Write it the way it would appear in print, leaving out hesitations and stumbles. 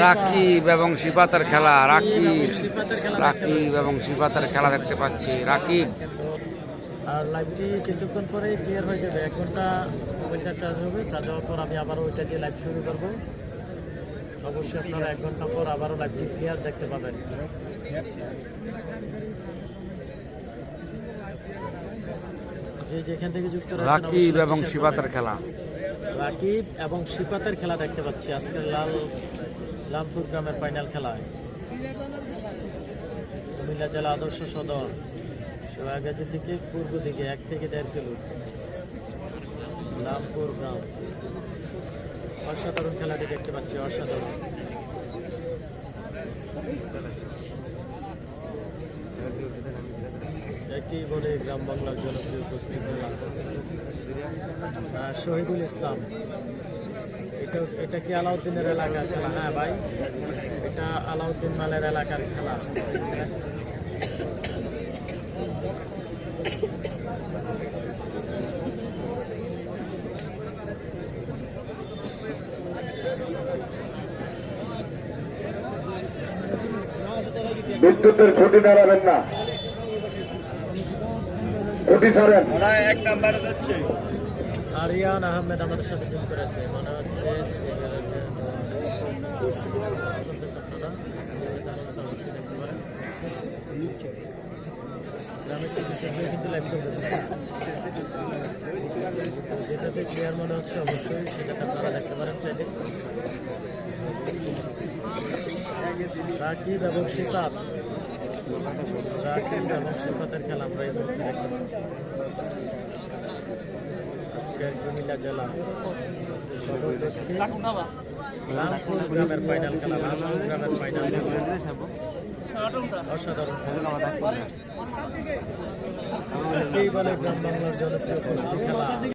রাকিব এবং সিফাতের খেলা। রাকিব এবং সিফাতের খেলা দেখতে পাচ্ছি। রাকিব আর লাইভটি কিছুক্ষণ পরেই ক্লিয়ার হয়ে যাবে। 1 ঘন্টা মোবাইলটা চার্জ হবে। চার্জ হওয়ার পর আমি আবারও ওইটা দিয়ে লাইভ শুরু করবো। অবশ্যই আপনারা 1 ঘন্টা পর আবারও লাইভটি ক্লিয়ার দেখতে পাবেন। যে যেখান থেকে যুক্ত রয়েছেন রাকিব এবং সিফাতের খেলা। রাকিব এবং সিফাতের খেলা দেখতে পাচ্ছি আজকের লালপুর গ্রামের ফাইনাল খেলা। কুমিল্লা জেলা আদর্শ সদর সোয়াগাজী থেকে পূর্ব দিকে 1 থেকে 1.5 কিলো লালপুর গ্রাম। অসাধারণ খেলাটি দেখতে পাচ্ছি, অসাধারণ। একই বলে গ্রাম বাংলার জনপ্রিয় কুস্তি খেলা শহীদুল ইসলাম। এটা কি আলাউদ্দিনের এলাকার খেলা? হ্যাঁ ভাই, এটা আলাউদ্দিন মালের এলাকার খেলা। বিদ্যুতের খুঁটি দাঁড়াবেন না, খুঁটি ছাড়েন। আরিয়ান আহমেদ আমাদের সাথে যুক্ত রয়েছে মনে হচ্ছে। দেখতে পারেন গ্রামের কিন্তু লাইভ চলতেছে। যেটাতে ক্লিয়ার মনে হচ্ছে অবশ্যই সেটাতে আপনারা দেখতে পারেন চাইলে। রাকিব এবং সিফাত, রাকিব এবং সিফাতের খেলা আমরা এই মুহূর্তে দেখতে পাচ্ছি। আজকের কুমিল্লা জেলা সদর দক্ষিণ লালপুর গ্রামের ফাইনাল খেলা। লালপুর গ্রামের ফাইনাল খেলা অসাধারণ খেলা। এই বলে গ্রাম বাংলার জনপ্রিয় কুস্তি খেলা।